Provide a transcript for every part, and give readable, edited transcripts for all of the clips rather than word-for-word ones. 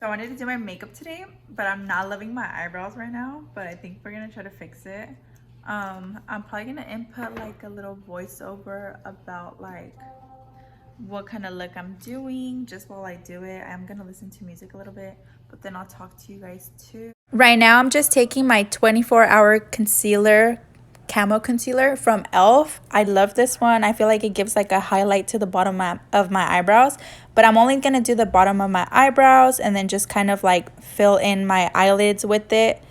So I wanted to do my makeup today, but I'm not loving my eyebrows right now, but I think we're gonna try to fix it. I'm probably gonna input like a little voiceover about like what kind of look I'm doing just while I do it. I'm gonna listen to music a little bit, but then I'll talk to you guys too. Right now I'm just taking my 24-hour concealer, camo concealer from elf. I love this one. I feel like it gives like a highlight to the bottom of my eyebrows, but I'm only gonna do the bottom of my eyebrows and then just kind of like fill in my eyelids with it.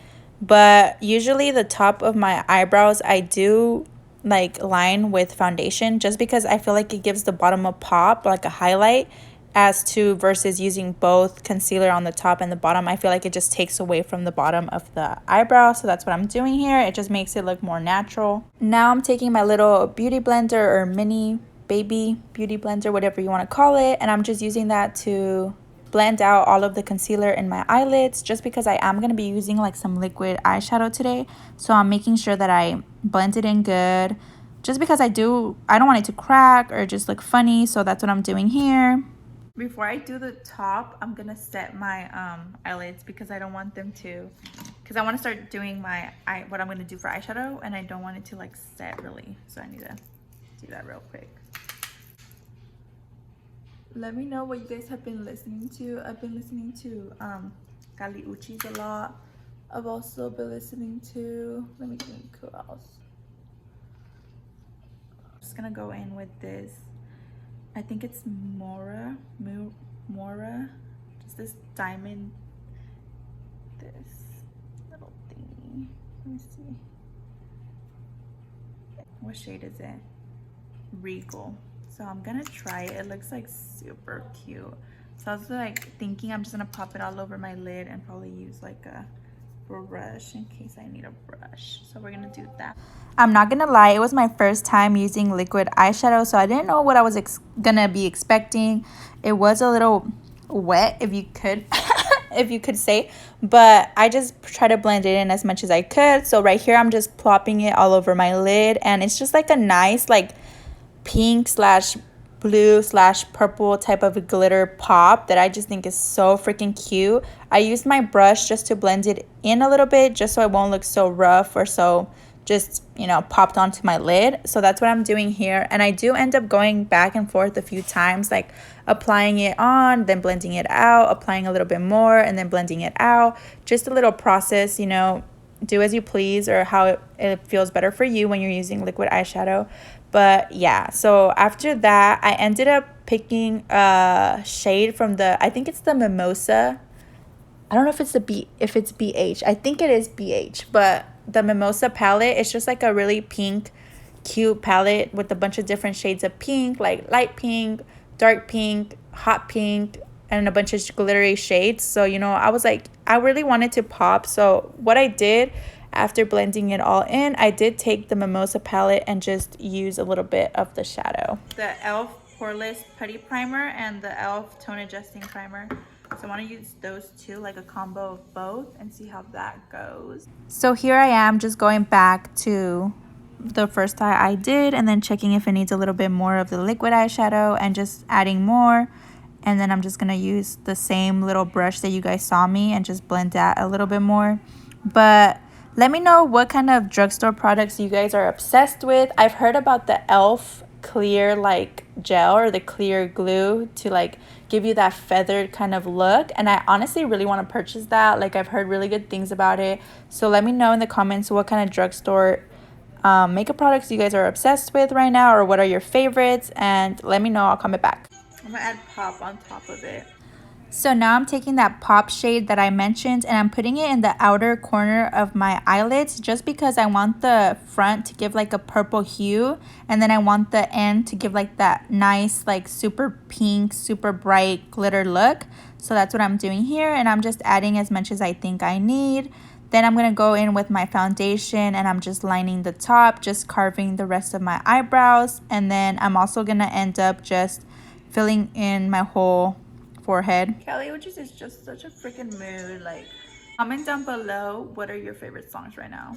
But usually the top of my eyebrows I do like line with foundation just because I feel like it gives the bottom a pop, like a highlight, as to versus using both concealer on the top and the bottom. I feel like it just takes away from the bottom of the eyebrow, so that's what I'm doing here. It just makes it look more natural. Now I'm taking my little beauty blender or mini baby beauty blender, whatever you want to call it, and I'm just using that to blend out all of the concealer in my eyelids just because I am going to be using like some liquid eyeshadow today. So I'm making sure that I blend it in good just because I don't want it to crack or just look funny. So that's what I'm doing here. Before I do the top, I'm gonna set my eyelids because I don't want them to, because I want to start doing what I'm gonna do for eyeshadow, and I don't want it to like set really, so I need to do that real quick. Let me know what you guys have been listening to. I've been listening to Kali Uchis a lot. I've also been listening to, let me think who else. I'm just gonna go in with this, I think it's Mora, just this diamond, this little thingy. Let me see. What shade is it? Regal. So I'm gonna try it. It looks like super cute. So I was like thinking I'm just gonna pop it all over my lid and probably use like a brush in case I need a brush. So we're gonna do that. I'm not gonna lie, it was my first time using liquid eyeshadow, so I didn't know what I was gonna be expecting. It was a little wet, if you could if you could say, but I just try to blend it in as much as I could. So right here I'm just plopping it all over my lid, and it's just like a nice like pink slash blue slash purple type of a glitter pop that I just think is so freaking cute. I used my brush just to blend it in a little bit just so it won't look so rough or so just, you know, popped onto my lid. So that's what I'm doing here, and I do end up going back and forth a few times, like applying it on, then blending it out, applying a little bit more, and then blending it out. Just a little process, you know, do as you please, or how it feels better for you when you're using liquid eyeshadow. But yeah, so after that I ended up picking a shade from I think it's the Mimosa. I don't know if it's it's BH. I think it is BH, but the Mimosa palette, it's just like a really pink cute palette with a bunch of different shades of pink, like light pink, dark pink, hot pink, and a bunch of glittery shades. So, you know, I was like, I really wanted to pop. So what I did after blending it all in, I did take the Mimosa palette and just use a little bit of the shadow. The e.l.f. Poreless Putty Primer and the e.l.f. Tone Adjusting Primer. So I want to use those two, like a combo of both, and see how that goes. So here I am just going back to the first eye I did and then checking if it needs a little bit more of the liquid eyeshadow and just adding more. And then I'm just going to use the same little brush that you guys saw me and just blend that a little bit more. But let me know what kind of drugstore products you guys are obsessed with. I've heard about the e.l.f. clear like gel or the clear glue to like give you that feathered kind of look, and I honestly really want to purchase that. Like, I've heard really good things about it. So let me know in the comments what kind of drugstore makeup products you guys are obsessed with right now, or what are your favorites, and let me know. I'll comment back. I'm gonna add pop on top of it. So now I'm taking that pop shade that I mentioned and I'm putting it in the outer corner of my eyelids just because I want the front to give like a purple hue, and then I want the end to give like that nice like super pink, super bright glitter look. So that's what I'm doing here, and I'm just adding as much as I think I need. Then I'm going to go in with my foundation and I'm just lining the top, just carving the rest of my eyebrows, and then I'm also going to end up just filling in my whole forehead. Kelly, which is just such a freaking mood. Like, comment down below what are your favorite songs right now.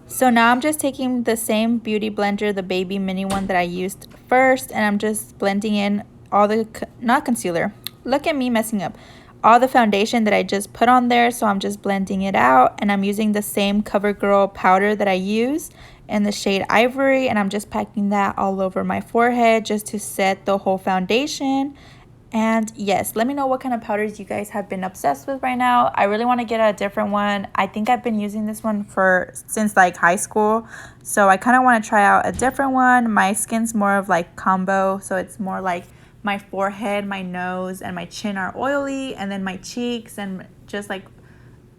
So now I'm just taking the same beauty blender, the baby mini one that I used first, and I'm just blending in all the not concealer, look at me messing up, all the foundation that I just put on there. So I'm just blending it out, and I'm using the same CoverGirl powder that I use in the shade Ivory, and I'm just packing that all over my forehead just to set the whole foundation. And yes, let me know what kind of powders you guys have been obsessed with right now. I really want to get a different one. I think I've been using this one since like high school, so I kind of want to try out a different one. My skin's more of like combo, so it's more like my forehead, my nose, and my chin are oily, and then my cheeks and just like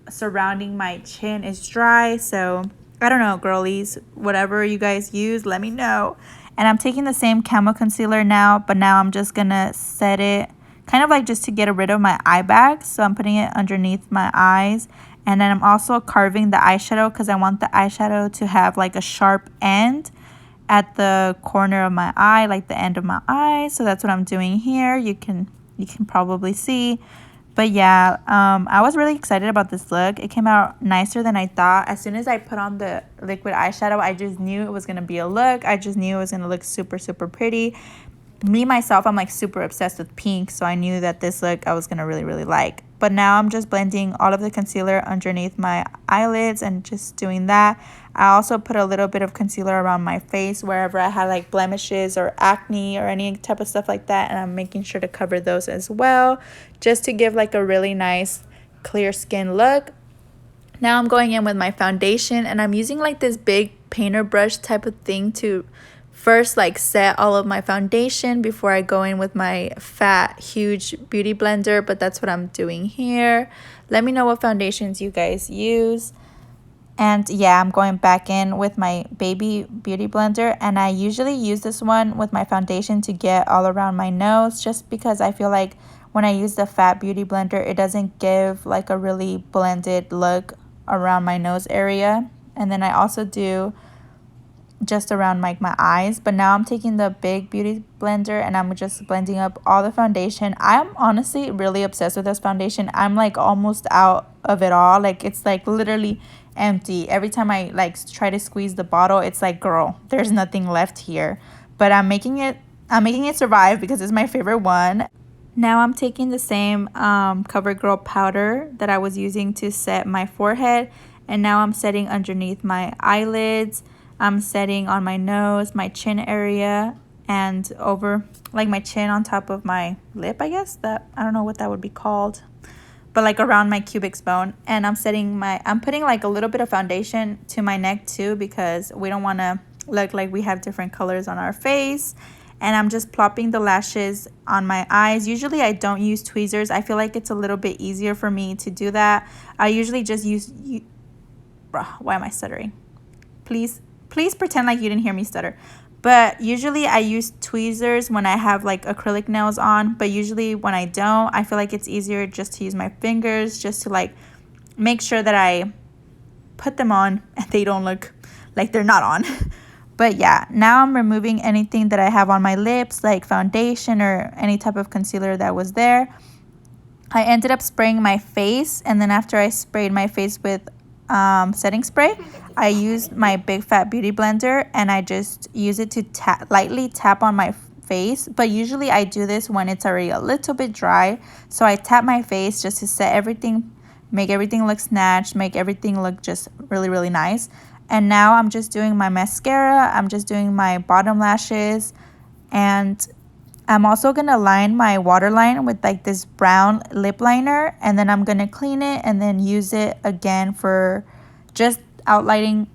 surrounding my chin is dry. So I don't know, girlies, whatever you guys use, let me know. And I'm taking the same camo concealer now, but now I'm just gonna set it kind of like just to get rid of my eye bags. So I'm putting it underneath my eyes, and then I'm also carving the eyeshadow because I want the eyeshadow to have like a sharp end at the corner of my eye, like the end of my eye. So that's what I'm doing here. You can probably see. But yeah, I was really excited about this look. It came out nicer than I thought. As soon as I put on the liquid eyeshadow, I just knew it was going to be a look. I just knew it was going to look super, super pretty. Me, myself, I'm like super obsessed with pink, so I knew that this look I was going to really, really like. But now I'm just blending all of the concealer underneath my eyelids and just doing that. I also put a little bit of concealer around my face wherever I had like blemishes or acne or any type of stuff like that, and I'm making sure to cover those as well, just to give like a really nice clear skin look. Now I'm going in with my foundation, and I'm using like this big painter brush type of thing to first like set all of my foundation before I go in with my fat huge beauty blender. But that's what I'm doing here. Let me know what foundations you guys use. And yeah, I'm going back in with my baby beauty blender, and I usually use this one with my foundation to get all around my nose, just because I feel like when I use the fat beauty blender, it doesn't give like a really blended look around my nose area. And then I also do just around like my eyes. But now I'm taking the big beauty blender and I'm just blending up all the foundation. I'm honestly really obsessed with this foundation. I'm like almost out of it all. Like it's like literally empty. Every time I like try to squeeze the bottle, it's like, girl, there's nothing left here. But I'm making it survive because it's my favorite one. Now I'm taking the same CoverGirl powder that I was using to set my forehead, and now I'm setting underneath my eyelids. I'm setting on my nose, my chin area, and over like my chin on top of my lip, I guess. That, I don't know what that would be called, but like around my cubic bone. And I'm putting like a little bit of foundation to my neck too, because we don't want to look like we have different colors on our face. And I'm just plopping the lashes on my eyes. Usually I don't use tweezers. I feel like it's a little bit easier for me to do that. I usually just use, why am I stuttering? Please pretend like you didn't hear me stutter. But usually I use tweezers when I have like acrylic nails on. But usually when I don't, I feel like it's easier just to use my fingers, just to like make sure that I put them on and they don't look like they're not on. But yeah, now I'm removing anything that I have on my lips, like foundation or any type of concealer that was there. I ended up spraying my face, and then after I sprayed my face with setting spray, I used my big fat beauty blender and I just use it to lightly tap on my face. But usually I do this when it's already a little bit dry. So I tap my face just to set everything, make everything look snatched, make everything look just really, really nice. And now I'm just doing my mascara, I'm just doing my bottom lashes, and I'm also going to line my waterline with like this brown lip liner, and then I'm going to clean it and then use it again for just outlining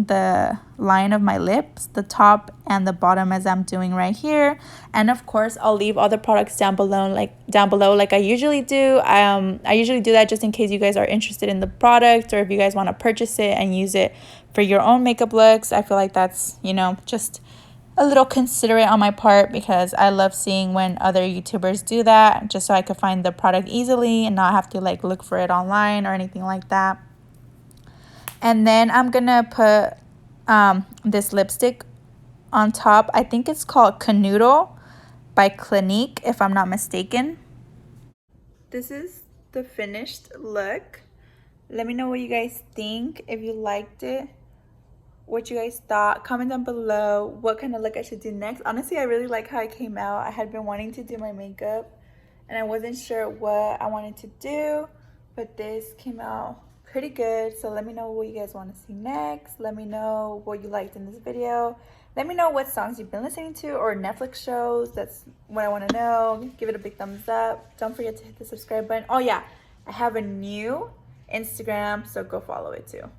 the line of my lips, the top and the bottom, as I'm doing right here. And of course I'll leave all the products down below like I usually do. I usually do that just in case you guys are interested in the product, or if you guys want to purchase it and use it for your own makeup looks. I feel like that's, you know, just a little considerate on my part, because I love seeing when other YouTubers do that, just so I could find the product easily and not have to like look for it online or anything like that. And then I'm gonna put this lipstick on top. I think it's called Canoodle by Clinique, if I'm not mistaken. This is the finished look. Let me know what you guys think, if you liked it, what you guys thought. Comment down below what kind of look I should do next. Honestly, I really like how I came out. I had been wanting to do my makeup and I wasn't sure what I wanted to do, but this came out pretty good. So let me know what you guys want to see next. Let me know what you liked in this video. Let me know what songs you've been listening to or Netflix shows. That's what I want to know. Give it a big thumbs up. Don't forget to hit the subscribe button. Oh yeah, I have a new Instagram, so go follow it too.